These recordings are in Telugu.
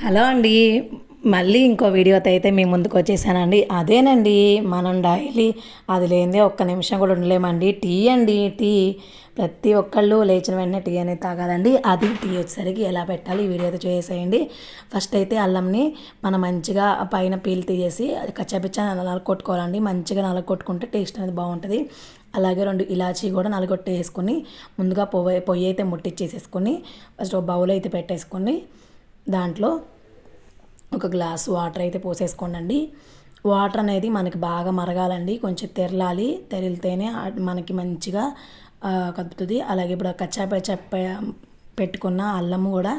హలో అండి. మళ్ళీ ఇంకో వీడియోతో అయితే మీ ముందుకు వచ్చేసానండి. అదేనండి, మనం డైలీ అది లేనిదే ఒక్క నిమిషం కూడా ఉండలేమండి. టీ అండి, టీ. ప్రతి ఒక్కళ్ళు లేచిన వెంటనే టీ అనేది తాగాలండి. అది టీ వచ్చేసరికి ఎలా పెట్టాలి ఈ వీడియో అయితే చేసేయండి. ఫస్ట్ అయితే అల్లంని మనం మంచిగా పైన పీల్ తీసేసి కచ్చాపిచ్చా నలగొట్టుకోవాలండి. మంచిగా నలగొట్టుకుంటే టేస్ట్ అనేది బాగుంటుంది. అలాగే 2 ఇలాచీ కూడా నలగొట్టేసుకొని ముందుగా పొయ్యి అయితే ముట్టించేసేసుకొని ఫస్ట్ ఒక బౌల్ అయితే పెట్టేసుకొని దాంట్లో ఒక గ్లాస్ వాటర్ అయితే పోసేసుకోండి. వాటర్ అనేది మనకి బాగా మరగాలండి, కొంచెం తెరలాలి. తెరిలితేనే మనకి మంచిగా కదుపుతుంది. అలాగే ఇప్పుడు కచ్చాపచ్చ పెట్టుకున్న అల్లము కూడా,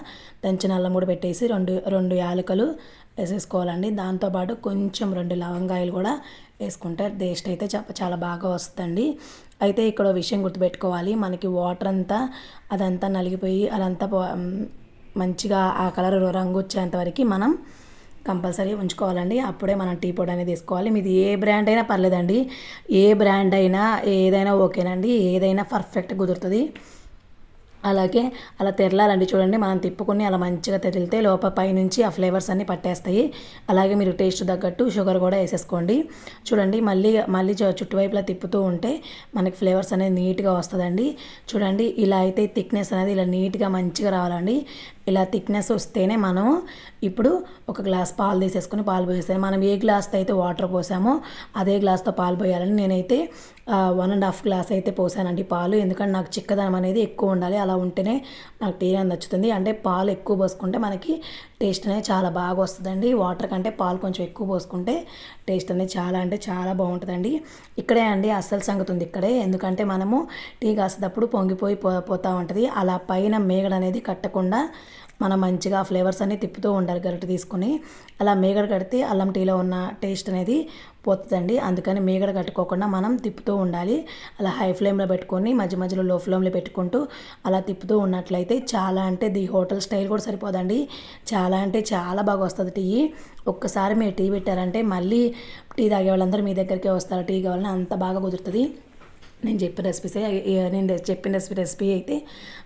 దంచిన అల్లం కూడా పెట్టేసి రెండు యాలకులు వేసేసుకోవాలండి. దాంతోపాటు కొంచెం 2 లవంగాయలు కూడా వేసుకుంటే టేస్ట్ అయితే చాలా బాగా వస్తుందండి. అయితే ఇక్కడ విషయం గుర్తుపెట్టుకోవాలి, మనకి వాటర్ అంతా అదంతా నలిగిపోయి అదంతా మంచిగా ఆ కలర్ రంగు వచ్చేంత వరకు మనం కంపల్సరీ ఉంచుకోవాలండి. అప్పుడే మనం టీ పొడి అనేది తీసుకోవాలి. మీది ఏ బ్రాండ్ అయినా పర్లేదండి, ఏ బ్రాండ్ అయినా ఏదైనా ఓకేనండి, ఏదైనా పర్ఫెక్ట్ కుదురుతుంది. అలాగే అలా తెరలాలండి. చూడండి, మనం తిప్పుకొని అలా మంచిగా తెరిలితే పైనుంచి ఆ ఫ్లేవర్స్ అన్నీ పట్టేస్తాయి. అలాగే మీరు టేస్ట్ తగ్గట్టు షుగర్ కూడా వేసేసుకోండి. చూడండి, మళ్ళీ మళ్ళీ చుట్టువైపులా తిప్పుతూ ఉంటే మనకి ఫ్లేవర్స్ అనేది నీట్గా వస్తుందండి. చూడండి, ఇలా అయితే థిక్నెస్ అనేది ఇలా నీట్గా మంచిగా రావాలండి. ఇలా థిక్నెస్ వస్తేనే మనం ఇప్పుడు ఒక గ్లాస్ పాలు తీసేసుకొని పాలు పోసేస్తాను. మనం ఏ గ్లాస్తో అయితే వాటర్ పోసామో అదే గ్లాస్తో పాలు పోయాలని నేనైతే 1.5 గ్లాస్ అయితే పోసానండి పాలు. ఎందుకంటే నాకు చిక్కదనం అనేది ఎక్కువ ఉండాలి, అలా ఉంటేనే నాకు టీ అనేది నచ్చుతుంది. అంటే పాలు ఎక్కువ పోసుకుంటే మనకి టేస్ట్ అనేది చాలా బాగా వస్తుందండి. వాటర్ కంటే పాలు కొంచెం ఎక్కువ పోసుకుంటే టేస్ట్ అనేది చాలా అంటే చాలా బాగుంటుందండి. ఇక్కడే అండి అస్సలు సంగతి ఉంది ఇక్కడే. ఎందుకంటే మనము టీ కాసేటప్పుడు పొంగిపోయి పోతూ ఉంటుంది. అలా పైన మేగడ అనేది కట్టకుండా మనం మంచిగా ఫ్లేవర్స్ అన్నీ తిప్పుతూ ఉండాలి గరిటె తీసుకొని. అలా మేగడ కడితే అల్లం టీలో ఉన్న టేస్ట్ అనేది పోతుందండి. అందుకని మేగడ కట్టుకోకుండా మనం తిప్పుతూ ఉండాలి. అలా హై ఫ్లేమ్లో పెట్టుకొని మధ్య మధ్యలో లో ఫ్లేమ్లో పెట్టుకుంటూ అలా తిప్పుతూ ఉన్నట్లయితే చాలా అంటే ది హోటల్ స్టైల్ కూడా సరిపోదండి, చాలా అంటే చాలా బాగా వస్తుంది టీ. ఒక్కసారి మీరు టీ పెట్టారంటే మళ్ళీ టీ తాగే వాళ్ళందరూ మీ దగ్గరికే వస్తారు. టీ కావాలని అంత బాగా కుదురుతుంది. నేను చెప్పిన రెసిపీ అయితే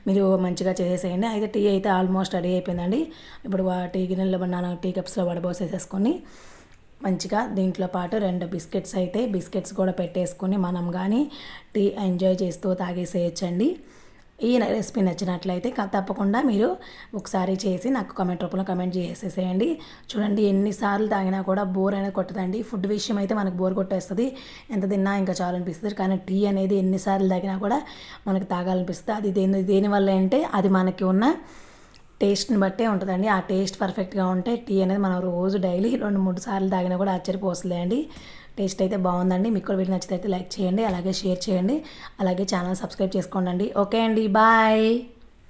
మీరు మంచిగా చేసేయండి. అయితే టీ అయితే ఆల్మోస్ట్ రెడీ అయిపోయిందండి. ఇప్పుడు టీ గిన్నెలో టీ కప్స్లో వడబోసేసేసుకొని మంచిగా దీంట్లో పాటు 2 బిస్కెట్స్ కూడా పెట్టేసుకొని మనం కానీ టీ ఎంజాయ్ చేస్తూ తాగేసేయచ్చండి. ఈ రెసిపీ నచ్చినట్లయితే తప్పకుండా మీరు ఒకసారి చేసి నాకు కామెంట్ రూపంలో కామెంట్ చేసేసేయండి. చూడండి, ఎన్నిసార్లు తాగినా కూడా బోర్ అనేది కొట్టదండి. ఫుడ్ విషయం అయితే మనకు బోర్ కొట్టేస్తుంది, ఎంత తిన్నా ఇంకా చాలనిపిస్తుంది. కానీ టీ అనేది ఎన్నిసార్లు తాగినా కూడా మనకు తాగాలనిపిస్తుంది. అది దేనివల్ల అంటే అది మనకి ఉన్న టేస్ట్ని బట్టే ఉంటుందండి. ఆ టేస్ట్ పర్ఫెక్ట్గా ఉంటే టీ అనేది మనం రోజు డైలీ 2-3 సార్లు తాగినా కూడా ఆశ్చర్యపోస్తుంది అండి. టేస్ట్ అయితే బాగుందండి. మీకు కూడా వీడియో నచ్చితే లైక్ చేయండి, అలాగే షేర్ చేయండి, అలాగే ఛానల్ సబ్స్క్రైబ్ చేసుకోండి. ఓకే అండి, బాయ్.